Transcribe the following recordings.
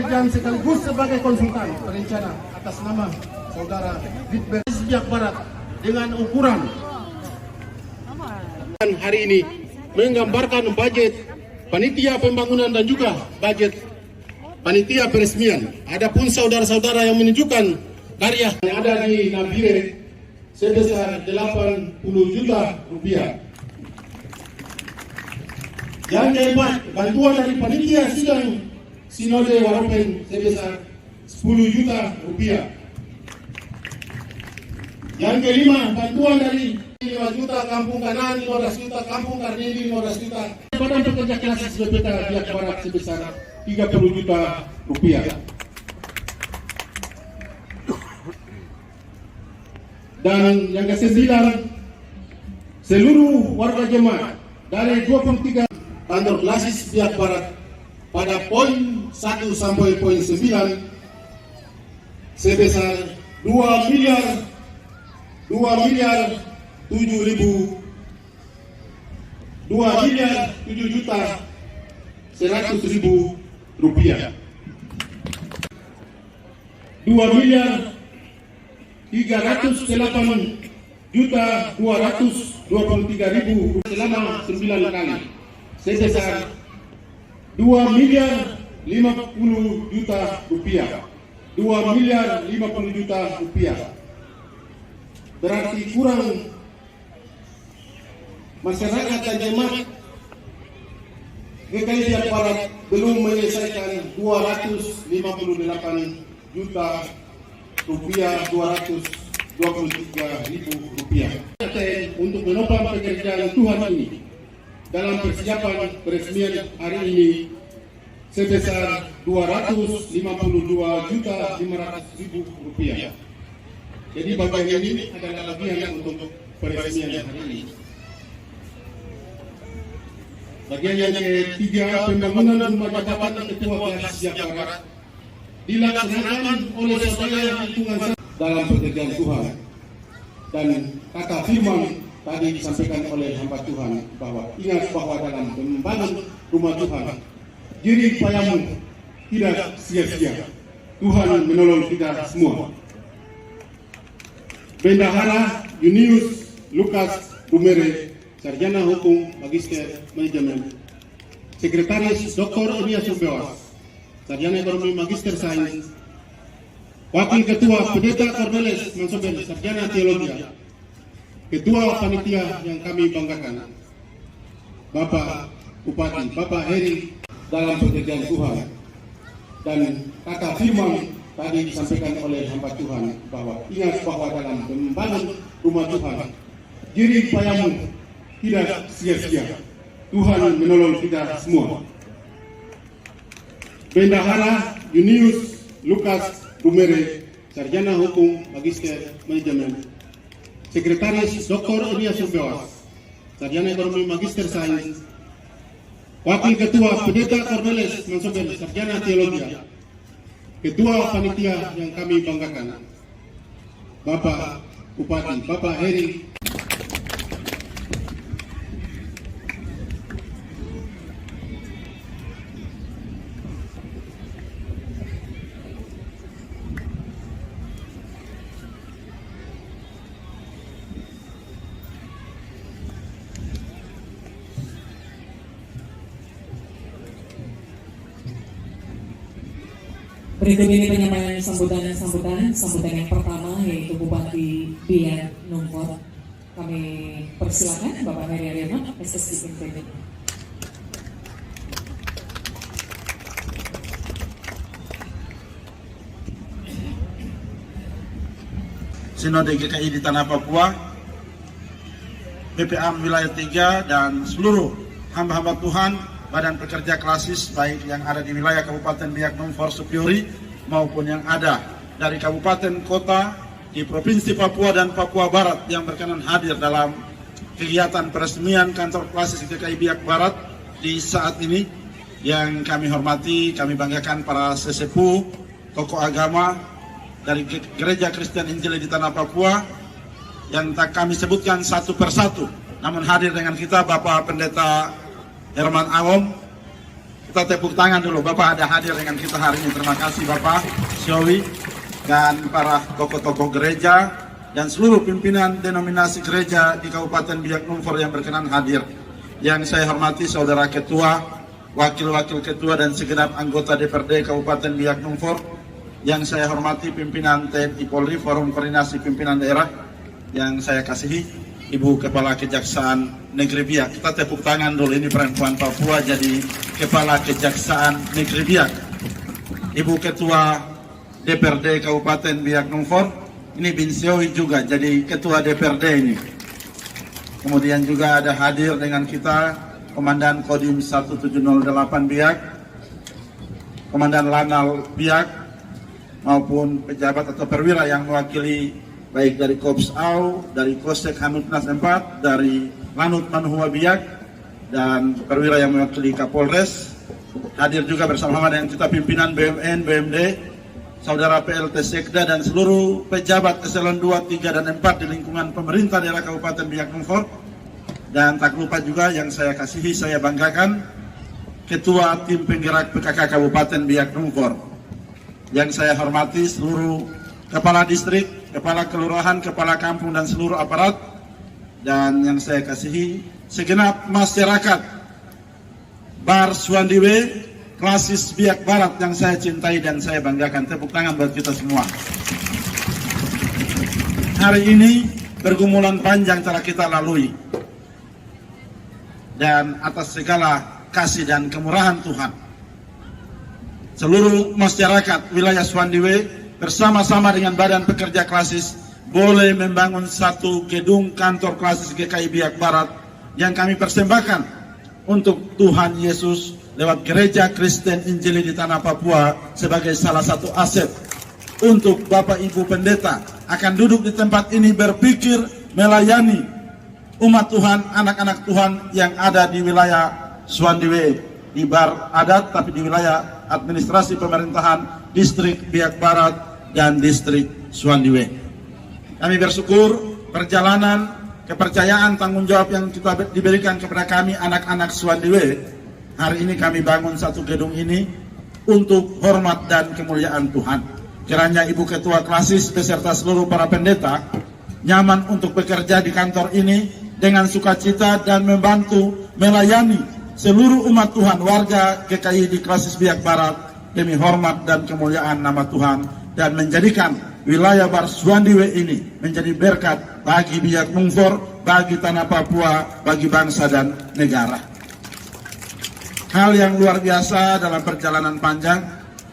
dan sekaligus sebagai konsultan perencana atas nama Saudara Ditber Biak Barat dengan ukuran hari ini menggambarkan budget panitia pembangunan dan juga budget panitia peresmian. Adapun saudara-saudara yang menunjukkan karya yang ada di Nabire sebesar 80 juta rupiah. Yang keempat, bantuan dari panitia sidang Sinode Waropen sebesar 10 juta rupiah. Yang kelima, bantuan dari 5 juta Kampung Kanan, 15 juta Kampung Karnini, 15 juta. Badan Pekerja Klasis BPK Biak Barat sebesar 30 juta rupiah. Dan yang ke-9, seluruh warga jemaat dari 23 kantor Klasis Biak Barat pada poin 1 sampai poin 9 sebesar 2 miliar 7 juta 100 ribu rupiah. 2 miliar 308 juta 223 ribu selama 9 kali sebesar 2 miliar 50 juta rupiah. 2 miliar 50 juta rupiah. Berarti kurang masyarakat dan jemaat GKI Biak Barat belum menyelesaikan 258 juta rupiah 223 ribu rupiah untuk menopang pekerjaan Tuhan ini dalam persiapan peresmian hari ini sebesar 252 juta 500 ribu rupiah. Jadi bagian ini adalah bagian untuk peresmian hari ini. Bagian yang ketiga, pembangunan rumah jabatan Ketua Klasis Biak Barat dilaksanakan oleh saudara hitungan dalam pekerjaan Tuhan. Dan kata firman tadi disampaikan oleh hamba Tuhan bahwa ingat bahwa dalam membangun rumah Tuhan, jerih payamu tidak sia-sia. Tuhan menolong kita semua. Bendahara Yunius Lukas Bumere, Sarjana Hukum Magister Manajemen. Sekretaris Dr. Elia Sumbewas, Sarjana Ekonomi Magister Sains. Wakil Ketua Pendeta Cornelis Mansobel, Sarjana Teologi. Ketua Panitia yang kami banggakan, Bapak Bupati, Bapak Heri dalam pekerjaan Tuhan. Dan kata firman tadi disampaikan oleh hamba Tuhan bahwa ingat bahwa dalam membangun rumah Tuhan, jerih payamu tidak sia-sia. Tuhan menolong kita semua. Bendahara Yunius Lukas Bumere, Sarjana Hukum Magister Manajemen. Sekretaris Dr. Elia Sumbewas, Sarjana Ekonomi Magister Sains. Wakil Ketua Pendeta Cornelis Mansobel, Sarjana Teologi. Ketua Panitia yang kami banggakan, Bapak Bupati, Bapak Heri. Berikut ini penyampaian sambutan yang pertama yaitu Bupati Biak Numfor. Kami persilakan Bapak Heri Ariana, SSD NTB. Sinode GKI di Tanah Papua, PPA Wilayah 3 dan seluruh hamba-hamba Tuhan, Badan Pekerja Klasis baik yang ada di wilayah Kabupaten Biak Numfor Supiori maupun yang ada dari kabupaten kota di Provinsi Papua dan Papua Barat yang berkenan hadir dalam kegiatan peresmian kantor Klasis GKI Biak Barat di saat ini. Yang kami hormati, kami banggakan para sesepuh, tokoh agama dari Gereja Kristen Injili di Tanah Papua yang tak kami sebutkan satu persatu, namun hadir dengan kita Bapak Pendeta Herman Awom, Kita tepuk tangan dulu, Bapak ada hadir dengan kita hari ini. Terima kasih Bapak Syowi dan para tokoh-tokoh gereja dan seluruh pimpinan denominasi gereja di Kabupaten Biak Numfor yang berkenan hadir. Yang saya hormati Saudara Ketua, Wakil-Wakil Ketua dan segenap anggota DPRD Kabupaten Biak Numfor. Yang saya hormati pimpinan TNI Polri, Forum Koordinasi Pimpinan Daerah. Yang saya kasihi Ibu Kepala Kejaksaan Negeri Biak. Kita tepuk tangan dulu, ini perempuan Papua jadi Kepala Kejaksaan Negeri Biak. Ibu Ketua DPRD Kabupaten Biak Numfor, ini Bin Siowi juga jadi Ketua DPRD ini. Kemudian juga ada hadir dengan kita Komandan Kodim 1708 Biak, Komandan Lanal Biak, maupun pejabat atau perwira yang mewakili baik dari Korps AU, dari Kosek Hanutnas 4, dari Lanut Manuhua Biak, dan perwira yang mewakili Kapolres. Hadir juga bersama-sama dengan kita pimpinan BUMN, BUMD, Saudara PLT Sekda, dan seluruh pejabat eselon 2, 3, dan 4 di lingkungan pemerintah daerah Kabupaten Biak Numfor. Dan tak lupa juga yang saya kasihi, saya banggakan, Ketua Tim Penggerak PKK Kabupaten Biak Numfor. Yang saya hormati seluruh Kepala Distrik, Kepala Kelurahan, Kepala Kampung, dan seluruh aparat. Dan yang saya kasihi segenap masyarakat Bar Suandiwe, Klasis Biak Barat yang saya cintai dan saya banggakan. Tepuk tangan buat kita semua. Hari ini pergumulan panjang telah kita lalui. Dan atas segala kasih dan kemurahan Tuhan, seluruh masyarakat wilayah Suandiwe bersama-sama dengan Badan Pekerja Klasis boleh membangun satu gedung kantor Klasis GKI Biak Barat yang kami persembahkan untuk Tuhan Yesus lewat Gereja Kristen Injili di Tanah Papua sebagai salah satu aset untuk Bapak Ibu Pendeta akan duduk di tempat ini berpikir melayani umat Tuhan, anak-anak Tuhan yang ada di wilayah Suandiwe, di Bar Adat, tapi di wilayah administrasi pemerintahan Distrik Biak Barat dan Distrik Suandiwe. Kami bersyukur perjalanan, kepercayaan, tanggung jawab yang kita diberikan kepada kami anak-anak Suandiwe. Hari ini kami bangun satu gedung ini untuk hormat dan kemuliaan Tuhan. Kiranya Ibu Ketua Klasis beserta seluruh para pendeta nyaman untuk bekerja di kantor ini dengan sukacita dan membantu melayani seluruh umat Tuhan warga GKI di Klasis Biak Barat demi hormat dan kemuliaan nama Tuhan, dan menjadikan wilayah Bar Suandiwe ini menjadi berkat bagi Biak Numfor, bagi Tanah Papua, bagi bangsa dan negara. Hal yang luar biasa dalam perjalanan panjang,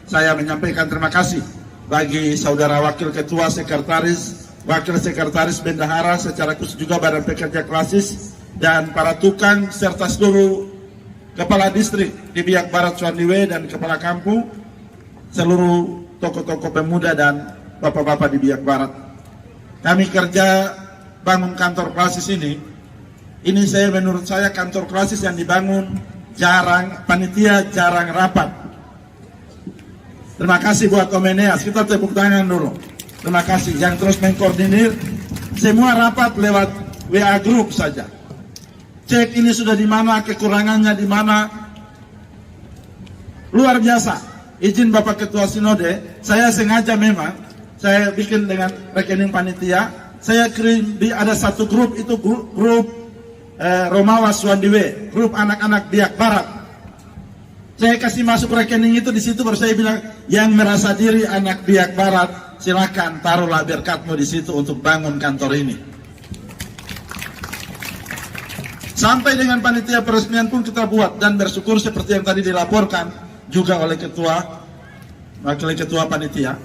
saya menyampaikan terima kasih bagi Saudara Wakil Ketua, Sekretaris, Wakil Sekretaris Bendahara, secara khusus juga Badan Pekerja Klasis, dan para tukang serta seluruh Kepala Distrik di Biak Barat Suandiwe dan Kepala Kampung, seluruh tokoh-tokoh pemuda dan bapak-bapak di Biak Barat. Kami kerja bangun kantor Klasis ini saya menurut saya kantor Klasis yang dibangun jarang, panitia jarang rapat. Terima kasih buat Om Eneas, kita tepuk tangan dulu. Terima kasih yang terus mengkoordinir semua rapat lewat WA Group saja. Cek ini sudah di mana, kekurangannya di mana. Luar biasa. Izin Bapak Ketua Sinode, saya sengaja memang saya bikin dengan rekening panitia. Saya kirim ada satu grup, itu grup Romawa Suandiwe, grup anak-anak Biak Barat. Saya kasih masuk rekening itu, di situ baru saya bilang, yang merasa diri anak Biak Barat, silakan taruhlah berkatmu di situ untuk bangun kantor ini. Sampai dengan panitia peresmian pun kita buat, dan bersyukur seperti yang tadi dilaporkan juga oleh ketua, wakil ketua panitia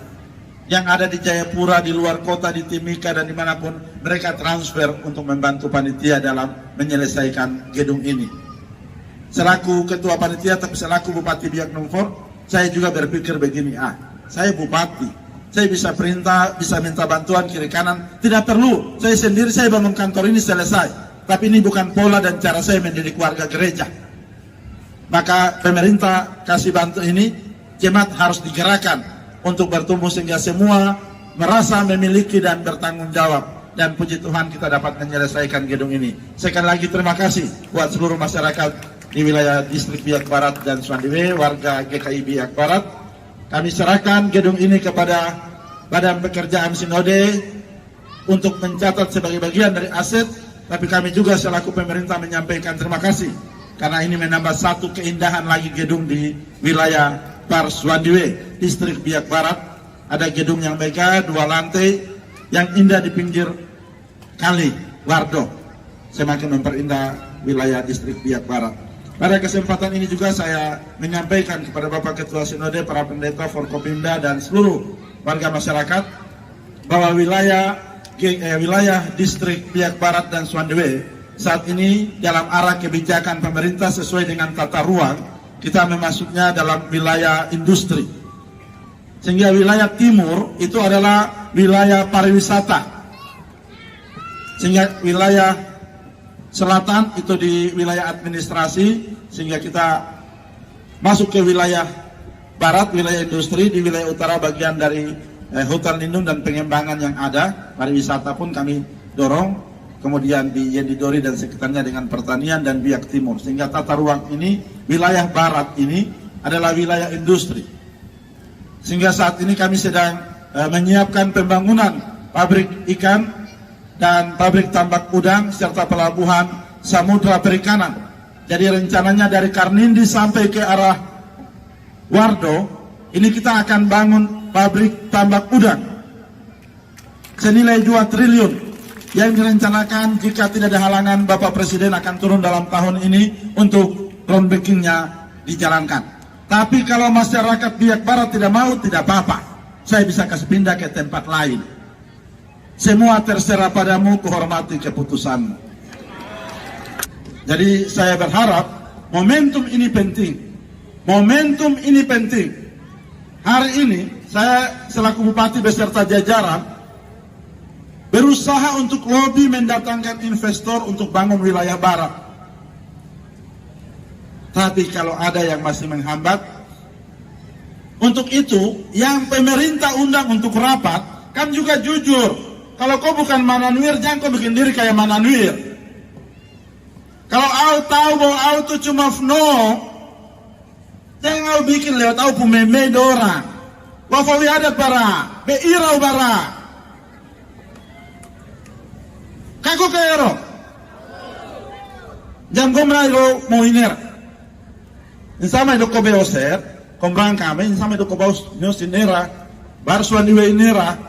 yang ada di Jayapura, di luar kota, di Timika, dan dimanapun, mereka transfer untuk membantu panitia dalam menyelesaikan gedung ini. Selaku ketua panitia, tapi selaku Bupati Biak Numfor, saya juga berpikir begini, saya bupati, saya bisa perintah, bisa minta bantuan kiri kanan, tidak perlu, saya sendiri saya bangun kantor ini selesai. Tapi ini bukan pola dan cara saya mendidik warga gereja. Maka pemerintah kasih bantu ini, jemaat harus digerakkan untuk bertumbuh sehingga semua merasa memiliki dan bertanggung jawab. Dan puji Tuhan kita dapat menyelesaikan gedung ini. Sekali lagi terima kasih buat seluruh masyarakat di wilayah distrik Biak Barat dan Suandiwe, warga GKI Biak Barat. Kami serahkan gedung ini kepada Badan Pekerjaan Sinode untuk mencatat sebagai bagian dari aset, tapi kami juga selaku pemerintah menyampaikan terima kasih karena ini menambah satu keindahan lagi gedung di wilayah Par Suandiwe, distrik Biak Barat. Ada gedung yang megah 2 lantai yang indah di pinggir kali Wardo, semakin memperindah wilayah distrik Biak Barat. Pada kesempatan ini juga saya menyampaikan kepada Bapak Ketua Sinode, para pendeta, Forkopimda, dan seluruh warga masyarakat bahwa wilayah distrik Biak Barat dan Suandiwe saat ini dalam arah kebijakan pemerintah sesuai dengan tata ruang, kita memasuknya dalam wilayah industri. Sehingga wilayah timur itu adalah wilayah pariwisata. Sehingga wilayah selatan itu di wilayah administrasi, sehingga kita masuk ke wilayah barat, wilayah industri, di wilayah utara bagian dari hutan lindung dan pengembangan yang ada, pariwisata pun kami dorong, kemudian di Yendidori dan sekitarnya dengan pertanian dan Biak Timur, sehingga tata ruang ini, wilayah barat ini adalah wilayah industri. Sehingga saat ini kami sedang menyiapkan pembangunan pabrik ikan dan pabrik tambak udang serta pelabuhan samudra perikanan. Jadi rencananya dari Karnindi sampai ke arah Wardo, ini kita akan bangun pabrik tambak udang senilai 2 triliun yang direncanakan jika tidak ada halangan Bapak Presiden akan turun dalam tahun ini untuk groundbreakingnya dijalankan. Tapi kalau masyarakat Biak Barat tidak mau, tidak apa-apa, saya bisa kasih pindah ke tempat lain. Semua terserah padamu, kuhormati keputusanmu. Jadi saya berharap momentum ini penting. Momentum ini penting. Hari ini saya selaku Bupati beserta jajaran berusaha untuk lobby mendatangkan investor untuk bangun wilayah barat. Tapi kalau ada yang masih menghambat, untuk itu yang pemerintah undang untuk rapat kan juga jujur. Kalau kau bukan Mananwir, jangan kau bikin diri kayak Mananwir. Kalau kau tahu bahwa kau itu cuma fno, jangan kau bikin lewat kau pumeme dorang. Wafawi adat bara, beirau bara. Kako kaero. Jam kau menaik mau iner. Insama itu kau beoser, kau berangkame, insama itu kau baus nyosinera, barsuaniwe inera.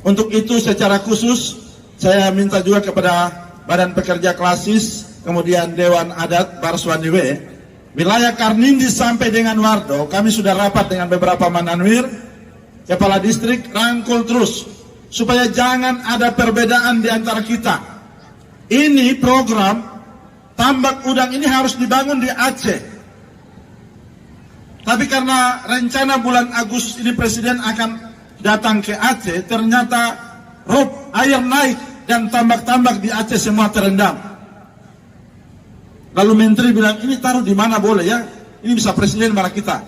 Untuk itu secara khusus saya minta juga kepada Badan Pekerja Klasis, kemudian Dewan Adat Bar Suandiwe, wilayah Karnindi sampai dengan Wardo, kami sudah rapat dengan beberapa Mananwir, kepala distrik, rangkul terus supaya jangan ada perbedaan di antara kita. Ini program tambak udang ini harus dibangun di Aceh. Tapi karena rencana bulan Agustus ini Presiden akan datang ke Aceh, ternyata rob air naik dan tambak-tambak di Aceh semua terendam. Lalu Menteri bilang, ini taruh di mana boleh ya? Ini bisa Presiden marah kita.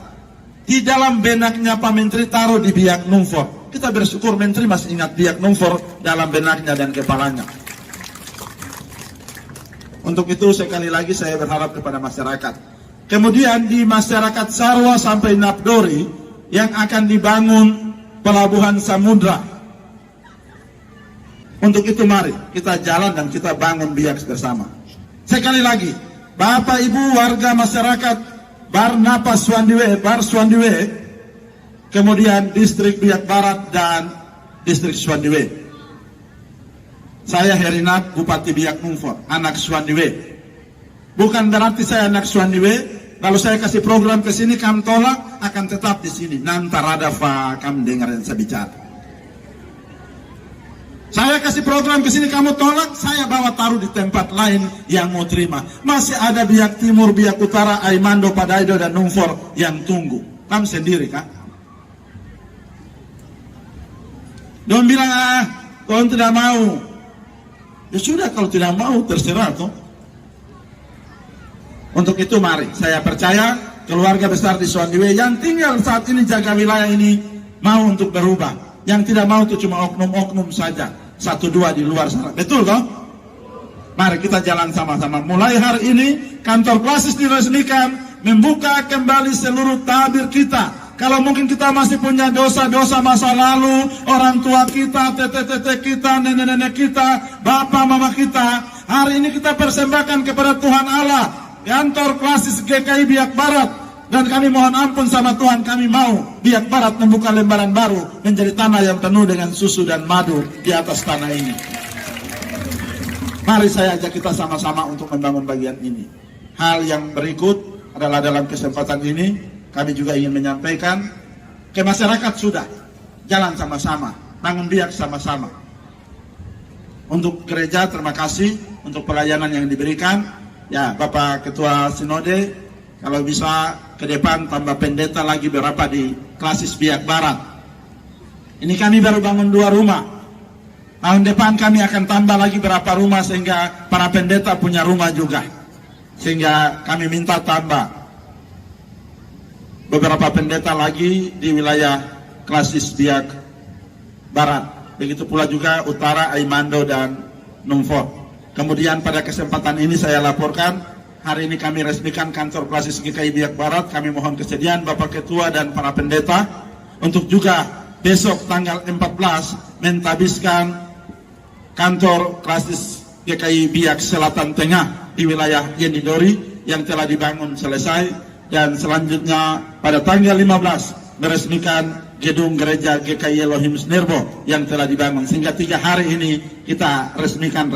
Di dalam benaknya Pak Menteri taruh di Biak Numfor. Kita bersyukur Menteri masih ingat Biak Numfor dalam benaknya dan kepalanya. Untuk itu sekali lagi saya berharap kepada masyarakat. Kemudian di masyarakat Sarwa sampai Napdori yang akan dibangun pelabuhan samudra. Untuk itu mari kita jalan dan kita bangun Biak bersama. Sekali lagi, Bapak Ibu warga masyarakat Bar Napas Suandiwe, Bar Suandiwe, kemudian distrik Biak Barat dan distrik Suandiwe. Saya Herinat, Bupati Biak Numfor, anak Suandiwe. Bukan berarti saya anak Suandiwe. Kalau saya kasih program ke sini, kamu tolak, akan tetap di sini. Nanti ada kamu dengar yang saya bicara. Saya kasih program ke sini, kamu tolak, saya bawa taruh di tempat lain yang mau terima. Masih ada Biak Timur, Biak Utara, Aimando, Padaido, dan Numfor yang tunggu. Kamu sendiri kan? Don't bilang, kau tidak mau. Ya sudah, kalau tidak mau, terserah toh. Untuk itu mari, saya percaya keluarga besar di Suandiwe yang tinggal saat ini jaga wilayah ini mau untuk berubah. Yang tidak mau itu cuma oknum-oknum saja, 1-2 di luar sana. Betul toh? Mari kita jalan sama-sama. Mulai hari ini kantor klasis diresmikan, membuka kembali seluruh tabir kita. Kalau mungkin kita masih punya dosa-dosa masa lalu, orang tua kita, tete-tete kita, nenek-nenek kita, bapak mama kita, hari ini kita persembahkan kepada Tuhan Allah, kantor klasis GKI Biak Barat. Dan kami mohon ampun sama Tuhan, kami mau Biak Barat membuka lembaran baru, menjadi tanah yang penuh dengan susu dan madu di atas tanah ini. Mari saya ajak kita sama-sama untuk membangun bagian ini. Hal yang berikut adalah dalam kesempatan ini, kami juga ingin menyampaikan ke masyarakat sudah jalan sama-sama, bangun Biak sama-sama. Untuk gereja terima kasih untuk pelayanan yang diberikan. Ya, Bapak Ketua Sinode, kalau bisa ke depan tambah pendeta lagi berapa di klasis Biak Barat. Ini kami baru bangun 2 rumah. Tahun depan kami akan tambah lagi berapa rumah sehingga para pendeta punya rumah juga. Sehingga kami minta tambah beberapa pendeta lagi di wilayah klasis Biak Barat. Begitu pula juga Utara, Aimando, dan Numfor. Kemudian pada kesempatan ini saya laporkan, hari ini kami resmikan kantor klasis GKI Biak Barat. Kami mohon kesediaan Bapak Ketua dan para pendeta untuk juga besok tanggal 14 mentabiskan kantor klasis GKI Biak Selatan Tengah di wilayah Yendidori yang telah dibangun selesai. Dan selanjutnya pada tanggal 15 meresmikan gedung gereja GKI Elohim Snerbo yang telah dibangun. Sehingga 3 hari ini kita resmikan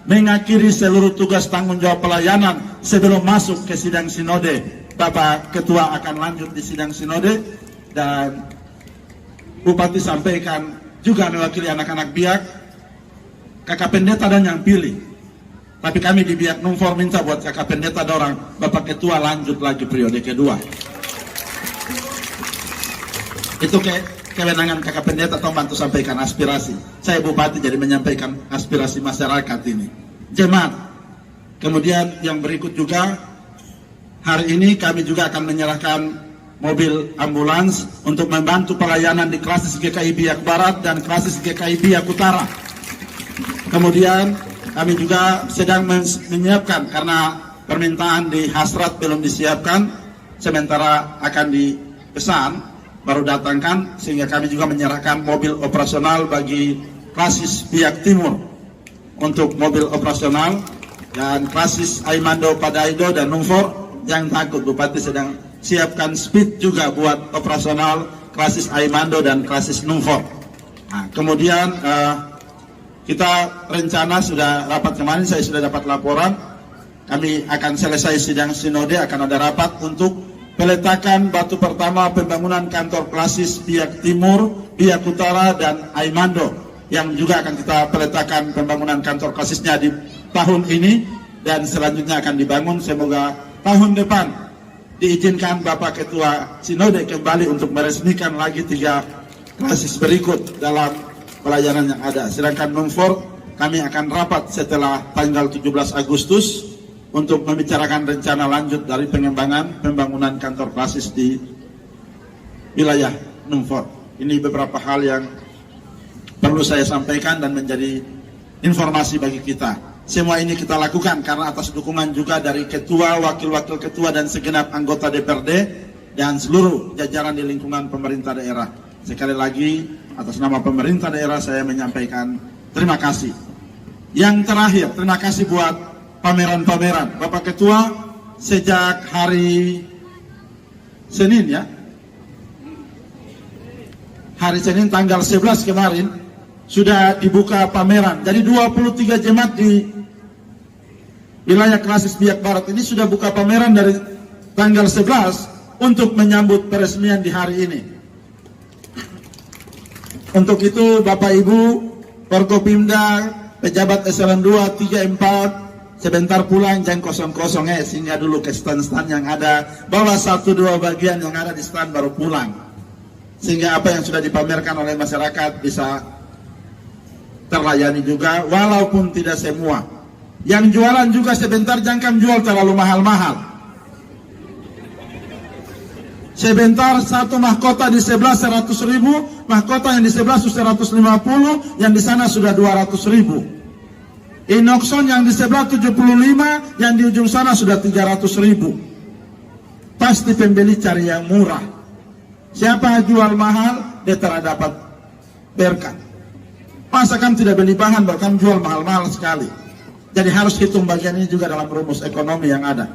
mengakhiri seluruh tugas tanggung jawab pelayanan sebelum masuk ke sidang sinode. Bapak Ketua akan lanjut di sidang sinode dan Bupati sampaikan juga mewakili anak-anak Biak, kakak pendeta dan yang pilih. Tapi kami di Biak Numfor minta buat kakak pendeta dorang, Bapak Ketua lanjut lagi periode kedua. Itu kewenangan kakak pendeta atau bantu sampaikan aspirasi. Saya Bupati jadi menyampaikan aspirasi masyarakat ini. Jemaat. Kemudian yang berikut juga, hari ini kami juga akan menyerahkan mobil ambulans untuk membantu pelayanan di klasis GKI Biak Barat dan klasis GKI Biak Utara. Kemudian kami juga sedang menyiapkan karena permintaan di Hasrat belum disiapkan, sementara akan dipesan baru datangkan, sehingga kami juga menyerahkan mobil operasional bagi klasis Biak Timur untuk mobil operasional dan klasis Aimando, Padaido dan Numfor yang takut Bupati sedang siapkan speed juga buat operasional klasis Aimando dan klasis Numfor. Nah, kemudian kita rencana sudah rapat kemarin, saya sudah dapat laporan, kami akan selesai sidang sinode, akan ada rapat untuk peletakan batu pertama pembangunan kantor klasis Biak Timur, Biak Utara, dan Aimando, yang juga akan kita peletakan pembangunan kantor klasisnya di tahun ini, dan selanjutnya akan dibangun semoga tahun depan diizinkan Bapak Ketua Sinode kembali untuk meresmikan lagi 3 klasis berikut dalam pelayanan yang ada. Sedangkan Numfor kami akan rapat setelah tanggal 17 Agustus untuk membicarakan rencana lanjut dari pengembangan pembangunan kantor klasis di wilayah Numfor. Ini beberapa hal yang perlu saya sampaikan dan menjadi informasi bagi kita. Semua ini kita lakukan karena atas dukungan juga dari ketua, wakil-wakil ketua, dan segenap anggota DPRD dan seluruh jajaran di lingkungan pemerintah daerah. Sekali lagi, atas nama pemerintah daerah saya menyampaikan terima kasih. Yang terakhir, terima kasih buat pameran-pameran. Bapak Ketua, sejak hari Senin ya, hari Senin tanggal 11 kemarin, sudah dibuka pameran. Jadi 23 jemaat di wilayah klasis Biak Barat ini sudah buka pameran dari tanggal 11 untuk menyambut peresmian di hari ini. Untuk itu Bapak Ibu, Forkopimda, pejabat eselon 2, 3, 4, sebentar pulang jangan kosong-kosong sehingga dulu ke stand-stand yang ada, bawa 1-2 bagian yang ada di stand baru pulang. Sehingga apa yang sudah dipamerkan oleh masyarakat bisa terlayani juga, walaupun tidak semua. Yang jualan juga sebentar jangan jual terlalu mahal-mahal. Sebentar satu mahkota di sebelah 100.000, mahkota yang di sebelah 150, yang di sana sudah 200.000. Inoxon yang di sebelah 75, yang di ujung sana sudah 300.000. Pasti pembeli cari yang murah. Siapa jual mahal, dia dapat berkah. Masa kamu tidak beli bahan, bahkan jual mahal-mahal sekali. Jadi harus hitung bagian ini juga dalam rumus ekonomi yang ada.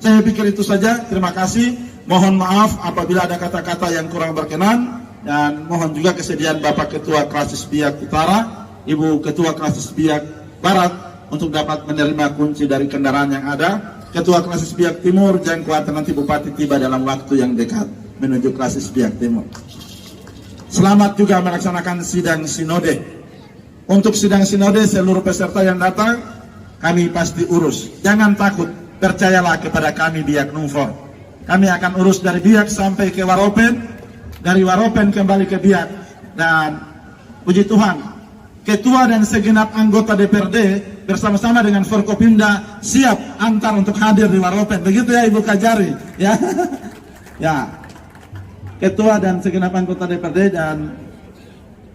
Saya pikir itu saja. Terima kasih. Mohon maaf apabila ada kata-kata yang kurang berkenan. Dan mohon juga kesediaan Bapak Ketua Klasis Biak Utara, Ibu Ketua Klasis Biak Barat untuk dapat menerima kunci dari kendaraan yang ada. Ketua Klasis Biak Timur, jangan khawatir nanti Bupati tiba dalam waktu yang dekat menuju Klasis Biak Timur. Selamat juga melaksanakan sidang sinode. Untuk sidang sinode seluruh peserta yang datang kami pasti urus. Jangan takut, percayalah kepada kami Biak Numfor. Kami akan urus dari Biak sampai ke Waropen, dari Waropen kembali ke Biak. Dan puji Tuhan, Ketua dan segenap anggota DPRD bersama-sama dengan Forkopimda siap antar untuk hadir di Waropen. Begitu ya Ibu Kajari, ya. Ya. Ketua dan segenap anggota DPRD dan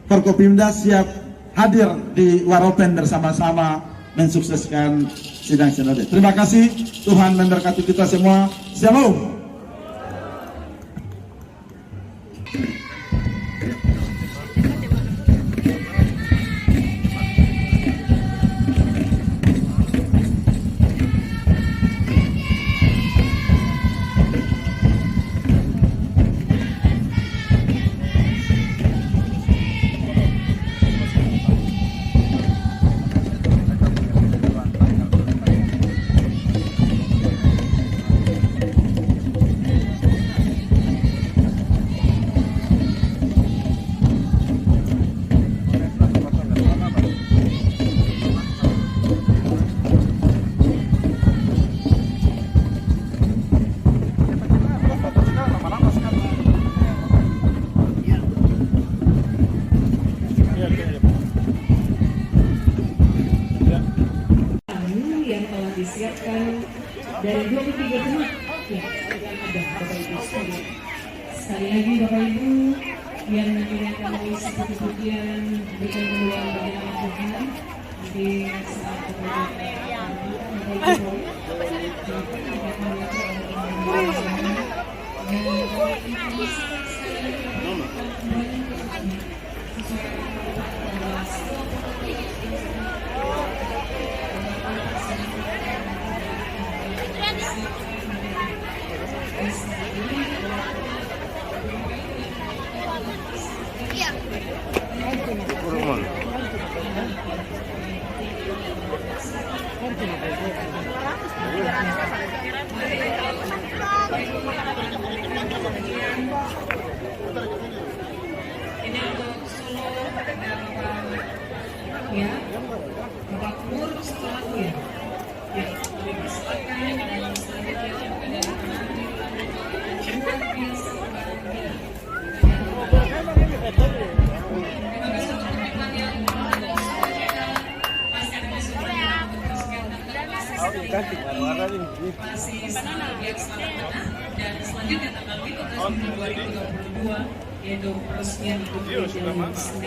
Forkopimda siap hadir di Waropen bersama-sama mensukseskan sidang sinode. Terima kasih. Tuhan memberkati kita semua. Shalom. disiapkan dari 23 jemaat ya, yang ada Bapak Ibu sekalian. Sekali lagi Bapak Ibu yang nantinya kami seperti pujian berikan kemuliaan bagi nama Tuhan di saat kemuliaan Bapak Ibu ini untuk solo ya, Bapak Pur setelah ya, dipersilakan dan selanjutnya masih sangat biasa dan selanjutnya tanggal 15 Juni 2022 yaitu peresmian Senin.